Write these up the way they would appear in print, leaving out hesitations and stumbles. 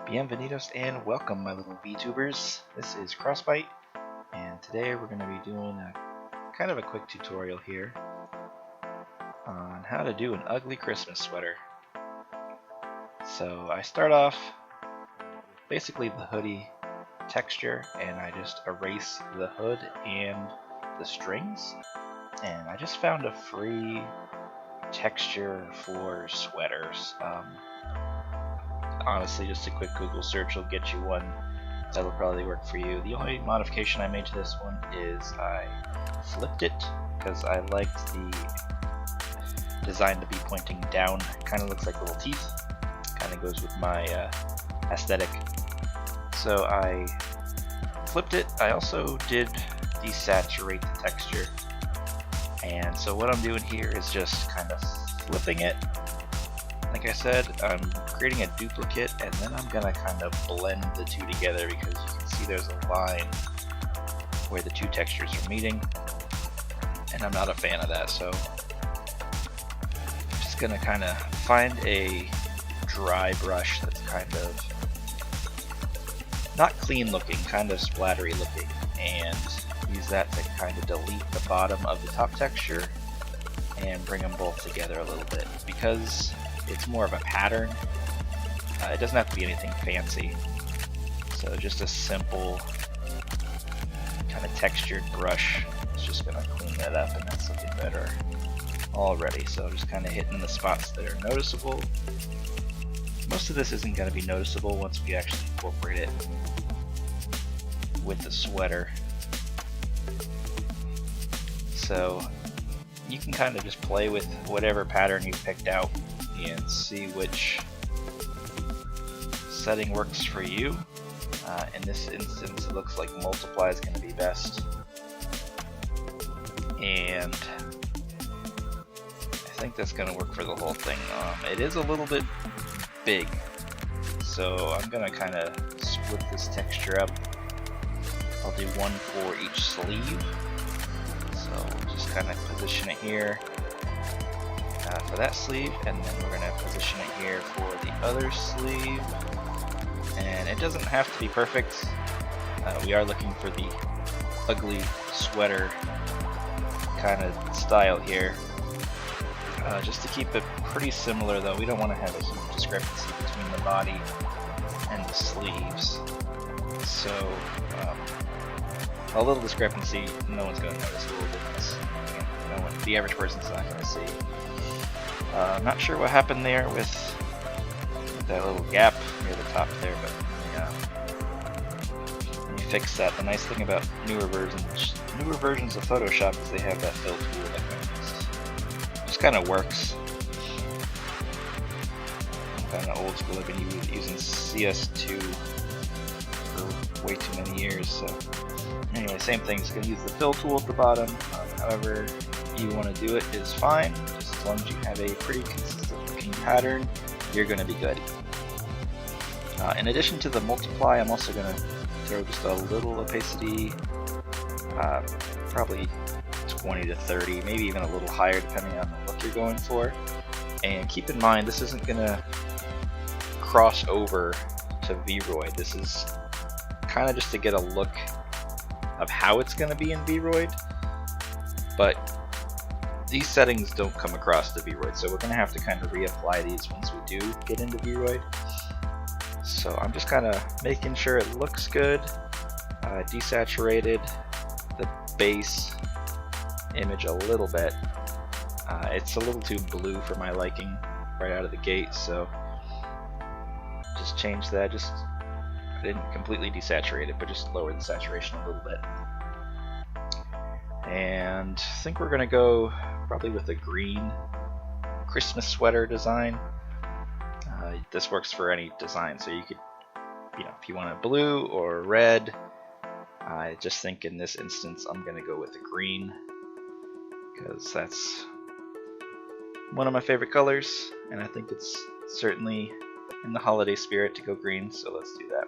Bienvenidos and welcome, my little VTubers. This is Crossbite, and today we're going to be doing a kind of a quick tutorial here on how to do an ugly Christmas sweater. So I start off basically the hoodie texture, and I just erase the hood and the strings, and I just found a free texture for sweaters. Honestly, just a quick Google search will get you one that'll probably work for you. The only modification I made to this one is I flipped it because I liked the design to be pointing down. Kind of looks like little teeth. Kind of goes with my aesthetic. So I flipped it. I also did desaturate the texture. And so what I'm doing here is just kind of flipping it. Like I said, I'm creating a duplicate, and then I'm going to kind of blend the two together because you can see there's a line where the two textures are meeting, and I'm not a fan of that, so I'm just going to kind of find a dry brush that's kind of not clean looking, kind of splattery looking, and use that to kind of delete the bottom of the top texture and bring them both together a little bit. Because it's more of a pattern, it doesn't have to be anything fancy, so just a simple kind of textured brush is just going to clean that up, and that's looking better already. So just kind of hitting the spots that are noticeable. Most of this isn't going to be noticeable once we actually incorporate it with the sweater, so you can kind of just play with whatever pattern you picked out and see which setting works for you. In this instance, it looks like multiply is going to be best, and I think that's going to work for the whole thing. It is a little bit big, so I'm going to kind of split this texture up. I'll do one for each sleeve, so just kind of position it here for that sleeve, and then we're going to position it here for the other sleeve. And it doesn't have to be perfect. We are looking for the ugly sweater kind of style here. Just to keep it pretty similar though, we don't want to have a huge discrepancy between the body and the sleeves. So a little discrepancy, no one's going to notice a little difference. No one, the average person's not going to see. I'm not sure what happened there with that little gap near the top there, but yeah, you fix that. The nice thing about newer versions of Photoshop is they have that fill tool that just kind of works. I'm kind of old school. I've been using CS2 for way too many years. So anyway, same thing. Just gonna use the fill tool at the bottom. However you want to do it is fine. Just as long as you have a pretty consistent looking pattern, you're going to be good. In addition to the multiply, I'm also going to throw just a little opacity, probably 20 to 30, maybe even a little higher depending on the look you're going for. And keep in mind, this isn't going to cross over to VRoid. This is kind of just to get a look of how it's going to be in VRoid, but these settings don't come across to VRoid, so we're going to have to kind of reapply these once we do get into VRoid. So I'm just kind of making sure it looks good. Desaturated the base image a little bit. It's a little too blue for my liking right out of the gate, so just change that. I didn't completely desaturate it, but just lower the saturation a little bit. And I think we're going to go probably with a green Christmas sweater design. This works for any design, so you could, if you want a blue or red, I just think in this instance I'm going to go with the green because that's one of my favorite colors, and I think it's certainly in the holiday spirit to go green, so let's do that.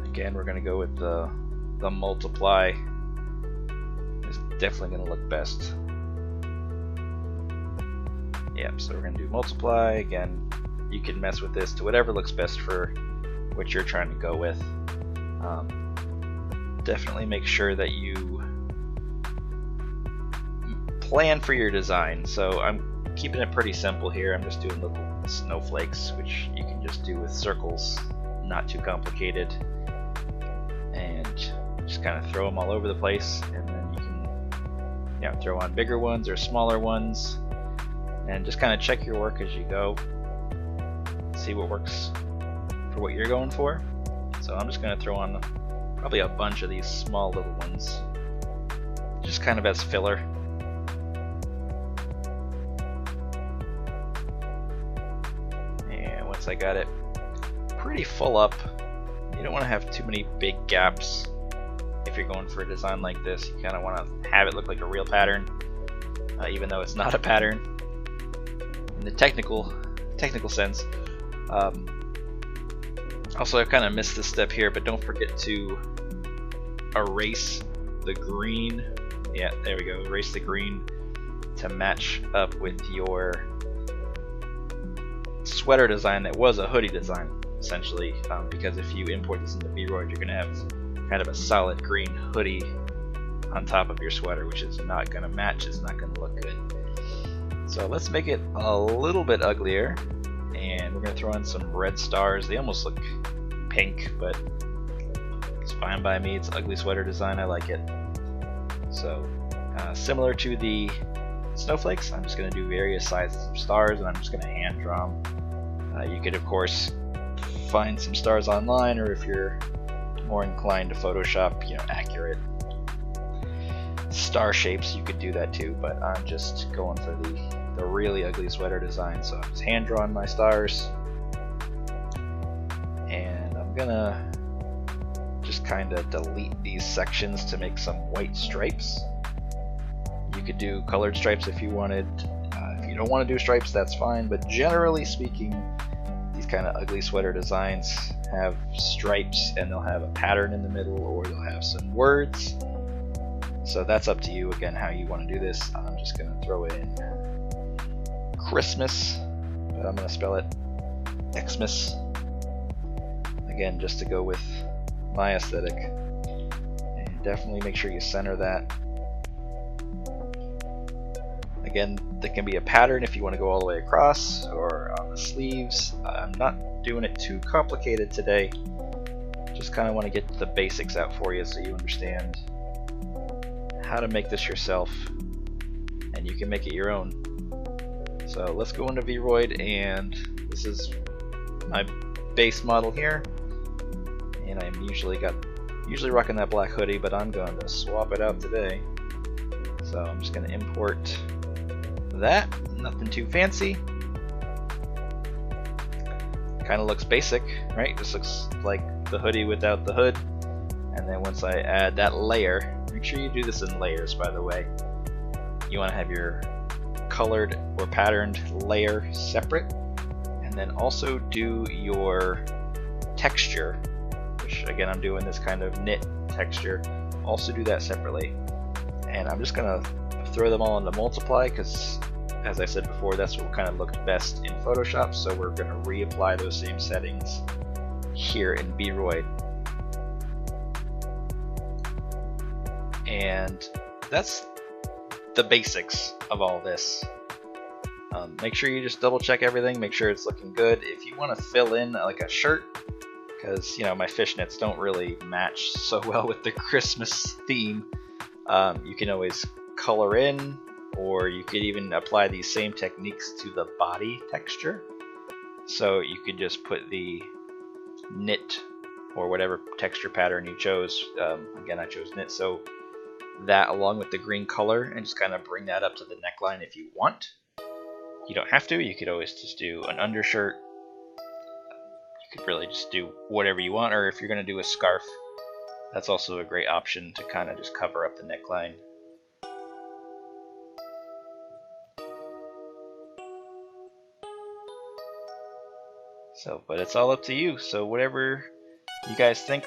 Again, we're going to go with the multiply. It's definitely going to look best. Yep, so we're going to do multiply. Again, you can mess with this to whatever looks best for what you're trying to go with. Definitely make sure that you plan for your design. So I'm keeping it pretty simple here. I'm just doing little snowflakes, which you can just do with circles, not too complicated, and just kind of throw them all over the place. And then you can throw on bigger ones or smaller ones, and just kind of check your work as you go, see what works for what you're going for. So I'm just going to throw on probably a bunch of these small little ones, just kind of as filler. And once I got it pretty full up, you don't want to have too many big gaps. If you're going for a design like this, you kind of want to have it look like a real pattern, even though it's not a pattern in the technical sense. Also, I've kind of missed this step here, but don't forget to erase the green. Yeah, there we go. Erase the green to match up with your sweater design that was a hoodie design, essentially. Because if you import this into VRoid, you're going to have kind of a solid green hoodie on top of your sweater, which is not going to match. It's not going to look good. So let's make it a little bit uglier, and we're going to throw in some red stars. They almost look pink, but it's fine by me. It's an ugly sweater design. I like it. So similar to the snowflakes, I'm just going to do various sizes of stars, and I'm just going to hand draw them. You could, of course, find some stars online, or if you're more inclined to Photoshop, accurate star shapes, you could do that too. But I'm just going for the really ugly sweater design, so I'm just hand drawing my stars, and I'm gonna just kind of delete these sections to make some white stripes. You could do colored stripes if you wanted. If you don't want to do stripes, that's fine, but generally speaking, these kind of ugly sweater designs have stripes, and they'll have a pattern in the middle, or they'll have some words. So that's up to you, again, how you want to do this. I'm just going to throw in Christmas, but I'm going to spell it Xmas. Again, just to go with my aesthetic. And definitely make sure you center that. Again, there can be a pattern if you want to go all the way across or on the sleeves. I'm not doing it too complicated today. Just kind of want to get the basics out for you so you understand how to make this yourself, and you can make it your own. So let's go into VRoid, and this is my base model here, and I'm usually rocking that black hoodie, but I'm going to swap it out today. So I'm just going to import that. Nothing too fancy. Kind of looks basic, right? Just looks like the hoodie without the hood. And then once I add that layer, make sure you do this in layers, by the way. You want to have your colored or patterned layer separate, and then also do your texture, which again I'm doing this kind of knit texture. Also do that separately. And I'm just gonna throw them all into multiply, because as I said before, that's what kind of looked best in Photoshop. So we're gonna reapply those same settings here in VRoid. And that's the basics of all this. Make sure you just double check everything, make sure it's looking good. If you want to fill in like a shirt, because my fishnets don't really match so well with the Christmas theme, you can always color in, or you could even apply these same techniques to the body texture. So you could just put the knit or whatever texture pattern you chose. Again, I chose knit, so that along with the green color, and just kind of bring that up to the neckline if you want. You don't have to. You could always just do an undershirt. You could really just do whatever you want, or if you're going to do a scarf, that's also a great option to kind of just cover up the neckline. So, but it's all up to you. So whatever you guys think,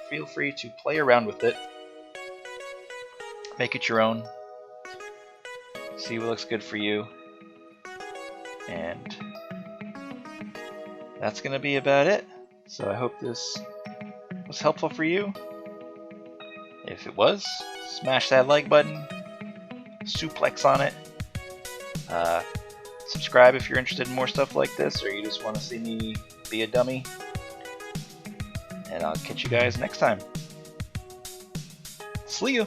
feel free to play around with it. Make it your own. See what looks good for you. And that's going to be about it. So I hope this was helpful for you. If it was, smash that like button, suplex on it, subscribe if you're interested in more stuff like this, or you just want to see me be a dummy. And I'll catch you guys next time. See you!